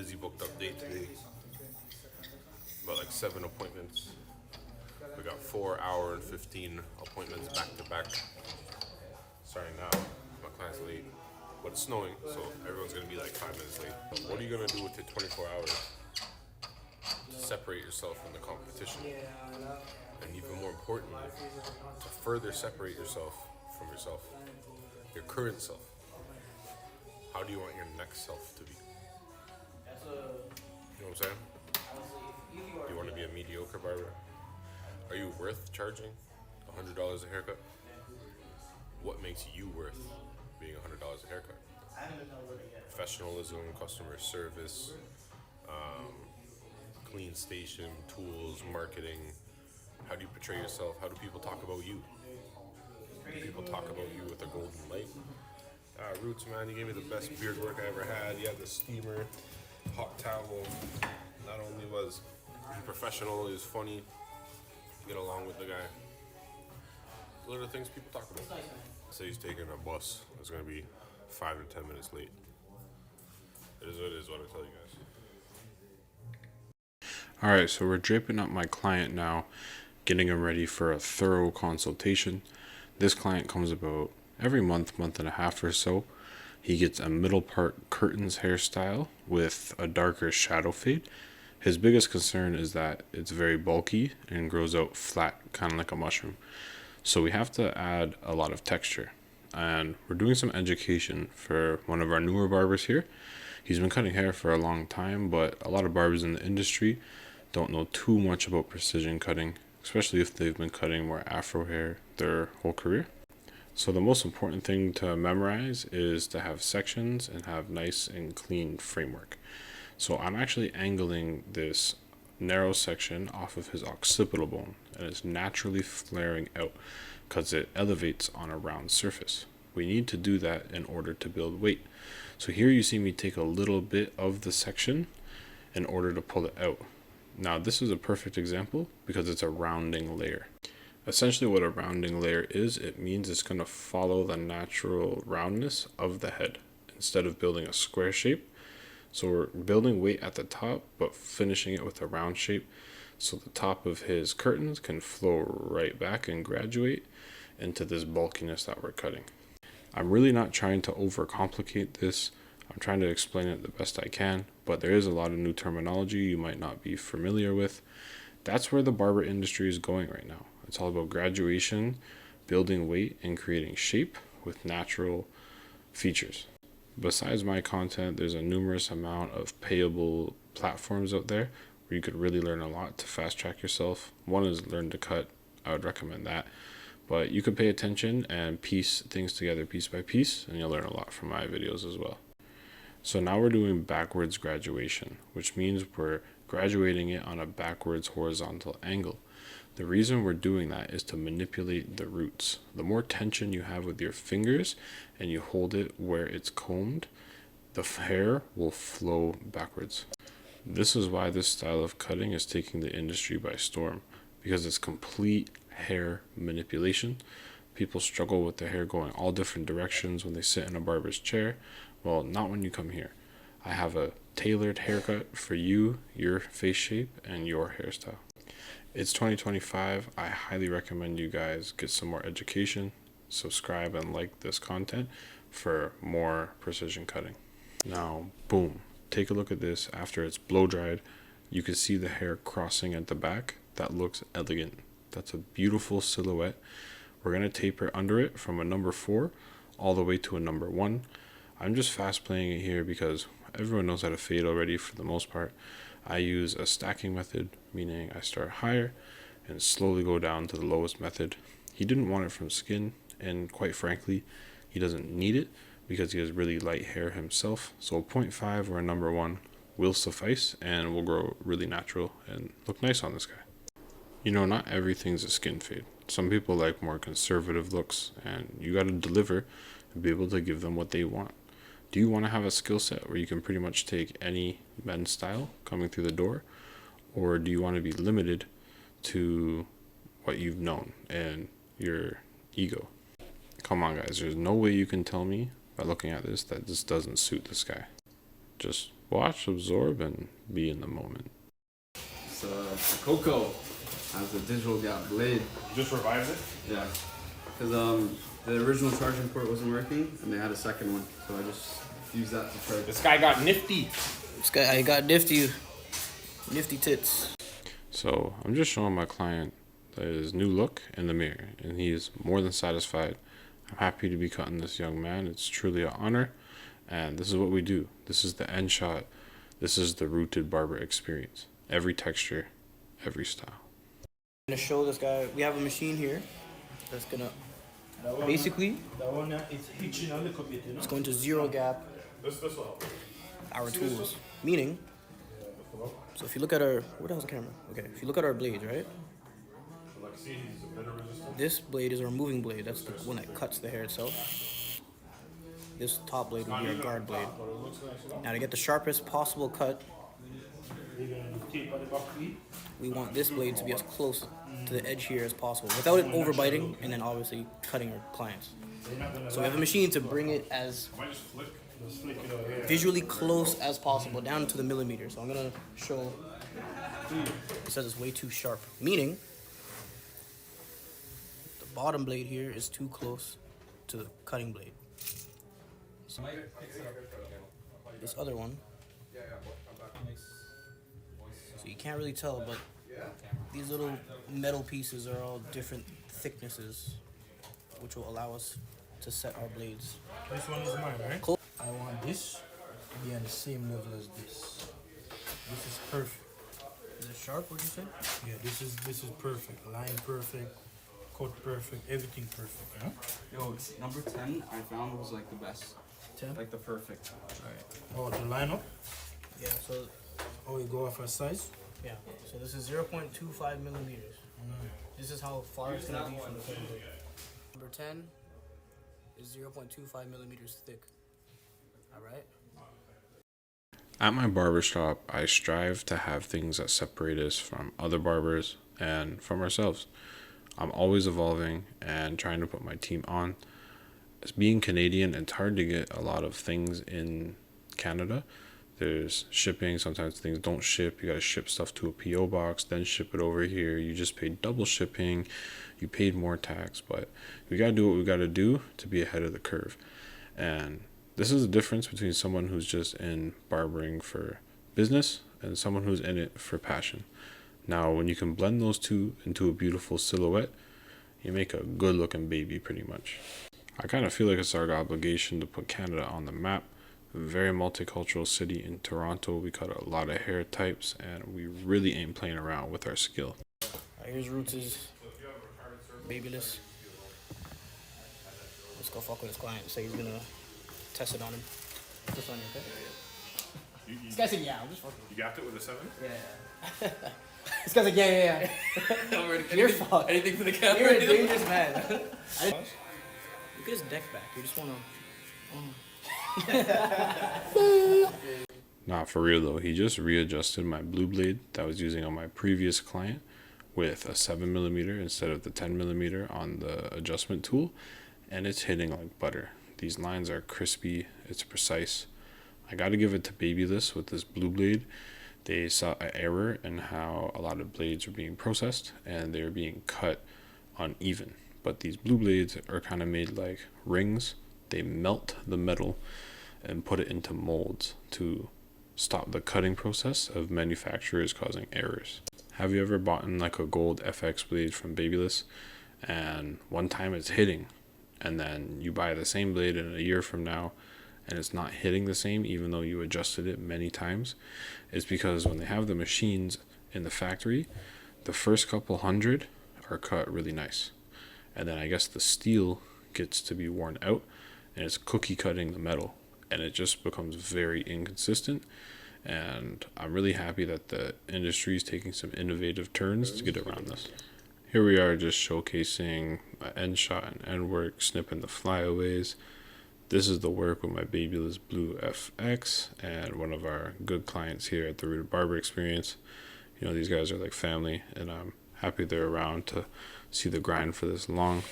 busy booked up day today. About like 7 appointments. We got 4 hour and 15 appointments back to back. Starting now. My client's late. But it's snowing, so everyone's gonna be like 5 minutes late. But what are you gonna do with your 24 hours to separate yourself from the competition? And even more importantly, to further separate yourself from yourself, your current self. How do you want your next self to be? You know what I'm saying? Do you want to be a mediocre barber? Are you worth charging $100 a haircut? What makes you worth being $100 a haircut? Professionalism, customer service, clean station, tools, marketing. How do you portray yourself? How do people talk about you? Do people talk about you with a golden light? Roots, man, you gave me the best beard work I ever had. You had the steamer, hot towel. Not only was he professional, he was funny. Get along with the guy. Those are the things people talk about. Say he's taking a bus. It's gonna be 5 to 10 minutes late. It is what it is. What I tell you guys. All right, so we're draping up my client now, getting him ready for a thorough consultation. This client comes about every month and a half or so. He gets a middle part curtains hairstyle with a darker shadow fade. His biggest concern is that it's very bulky and grows out flat, kind of like a mushroom. So we have to add a lot of texture. And we're doing some education for one of our newer barbers here. He's been cutting hair for a long time, but a lot of barbers in the industry don't know too much about precision cutting, especially if they've been cutting more afro hair their whole career. So the most important thing to memorize is to have sections and have nice and clean framework. So I'm actually angling this narrow section off of his occipital bone, and it's naturally flaring out because it elevates on a round surface. We need to do that in order to build weight. So here you see me take a little bit of the section in order to pull it out. Now this is a perfect example because it's a rounding layer. Essentially what a rounding layer is, it means it's going to follow the natural roundness of the head instead of building a square shape. So we're building weight at the top, but finishing it with a round shape. So the top of his curtains can flow right back and graduate into this bulkiness that we're cutting. I'm really not trying to overcomplicate this. I'm trying to explain it the best I can, but there is a lot of new terminology you might not be familiar with. That's where the barber industry is going right now. It's all about graduation, building weight, and creating shape with natural features. Besides my content, there's a numerous amount of payable platforms out there where you could really learn a lot to fast track yourself. One is Learn to Cut. I would recommend that. But you could pay attention and piece things together piece by piece, and you'll learn a lot from my videos as well. So now we're doing backwards graduation, which means we're graduating it on a backwards horizontal angle. The reason we're doing that is to manipulate the roots. The more tension you have with your fingers and you hold it where it's combed, the hair will flow backwards. This is why this style of cutting is taking the industry by storm, because it's complete hair manipulation. People struggle with their hair going all different directions when they sit in a barber's chair. Well, not when you come here. I have a tailored haircut for you, your face shape, and your hairstyle. It's 2025. I highly recommend you guys get some more education, subscribe, and like this content for more precision cutting. Now, boom, take a look at this. After it's blow dried, you can see the hair crossing at the back. That looks elegant. That's a beautiful silhouette. We're going to taper under it from a number 4 all the way to a number 1. I'm just fast playing it here because everyone knows how to fade already for the most part. I use a stacking method, meaning I start higher and slowly go down to the lowest method. He didn't want it from skin, and quite frankly, he doesn't need it because he has really light hair himself. So a 0.5 or a number 1 will suffice and will grow really natural and look nice on this guy. You know, not everything's a skin fade. Some people like more conservative looks, and you got to deliver and be able to give them what they want. Do you want to have a skill set where you can pretty much take any men's style coming through the door? Or do you want to be limited to what you've known and your ego? Come on, guys. There's no way you can tell me by looking at this that this doesn't suit this guy. Just Watch, absorb, and be in the moment. It's Coco has a digital gap blade. Just revived it? Yeah. Because the original charging port wasn't working, and they had a second one, so I just used that to try. This guy got nifty. This guy, I got nifty tits. So I'm just showing my client his new look in the mirror, and he's more than satisfied. I'm happy to be cutting this young man. It's truly an honor, and this is what we do. This is the end shot. This is the Rooted Barber Experience. Every texture, every style. I'm gonna show this guy. We have a machine here that's gonna basically it's going to zero gap our tools. Meaning, so if you look at our, where the hell's the camera? Okay, if you look at our blades, right? This blade is our moving blade. That's the one that cuts the hair itself. This top blade would be our guard blade. Now to get the sharpest possible cut, we want this blade to be as close to the edge here as possible without it overbiting and then obviously cutting our clients. So we have a machine to bring it as visually close as possible down to the millimeter. So I'm gonna show, it says it's way too sharp, meaning the bottom blade here is too close to the cutting blade. So this other one, so you can't really tell, but these little metal pieces are all different thicknesses, which will allow us to set our blades. This one is mine, right? Cool. I want this to be on the same level as this. This is perfect. Is it sharp, what'd you say? Yeah, this is perfect. Line perfect, cut perfect, everything perfect, huh? Yo, number 10 I found was like the best. 10? Like the perfect. Oh, the lineup? Yeah, so Oh, you go off a size? yeah, so this is 0.25 millimeters. This is how far it's gonna be from the cutting blade. Number 10 is 0.25 millimeters thick. Alright? At my barbershop, I strive to have things that separate us from other barbers and from ourselves. I'm always evolving and trying to put my team on. As being Canadian, it's hard to get a lot of things in Canada. There's shipping. Sometimes things don't ship. You got to ship stuff to a P.O. box, then ship it over here. You just paid double shipping. You paid more tax. But we got to do what we got to do to be ahead of the curve. And this is the difference between someone who's just in barbering for business and someone who's in it for passion. Now, when you can blend those two into a beautiful silhouette, you make a good looking baby pretty much. I kind of feel like it's our obligation to put Canada on the map. A very multicultural city in Toronto. We cut a lot of hair types and we really ain't playing around with our skill. Alright, here's Roots' babyless. Let's go fuck with his client. Say he's gonna test it on him. This on you, okay? This guy said yeah, I'm just fucking. You got it with a 7? Yeah. This guy's like, yeah. You're fucked. Anything for the camera? You're a dangerous man. Look at his neck back. You just wanna. Nah, for real though, he just readjusted my blue blade that I was using on my previous client with a 7mm instead of the 10mm on the adjustment tool, and it's hitting like butter. These lines are crispy, it's precise. I gotta give it to Babyless with this blue blade. They saw an error in how a lot of blades were being processed and they were being cut uneven. But these blue blades are kind of made like rings. They melt the metal and put it into molds to stop the cutting process of manufacturers causing errors. Have you ever bought like a gold FX blade from Babyless and one time it's hitting and then you buy the same blade in a year from now and it's not hitting the same even though you adjusted it many times? It's because when they have the machines in the factory, the first couple hundred are cut really nice. And then I guess the steel gets to be worn out and it's cookie cutting the metal and it just becomes very inconsistent. And I'm really happy that the industry is taking some innovative turns to get around this. Here we are just showcasing my end shot and end work, snipping the flyaways. This is the work with my Babyless Blue FX and one of our good clients here at the Rooted Barber Experience. You know, these guys are like family and I'm happy they're around to see the grind for this long.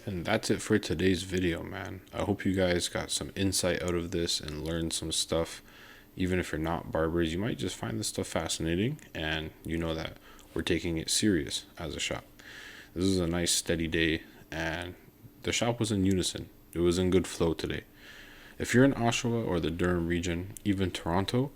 And that's it for today's video, man. I hope you guys got some insight out of this and learned some stuff. Even if you're not barbers, you might just find this stuff fascinating, and you know that we're taking it serious as a shop. This is a nice steady day, and the shop was in unison. It was in good flow today. If you're in Oshawa or the Durham region, even Toronto,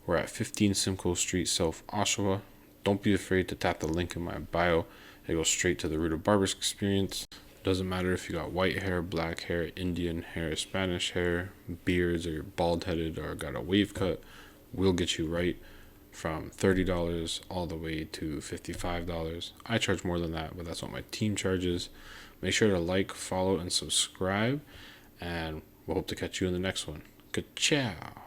we're at 15 Simcoe Street, South Oshawa. Don't be afraid to tap the link in my bio. It goes straight to the Rooted Barber Experience. Doesn't matter if you got white hair, black hair, Indian hair, Spanish hair, beards, or you're bald headed or got a wave cut, we'll get you right from $30 all the way to $55. I charge more than that, but that's what my team charges. Make sure to like, follow, and subscribe, and we'll hope to catch you in the next one. Ka-chow!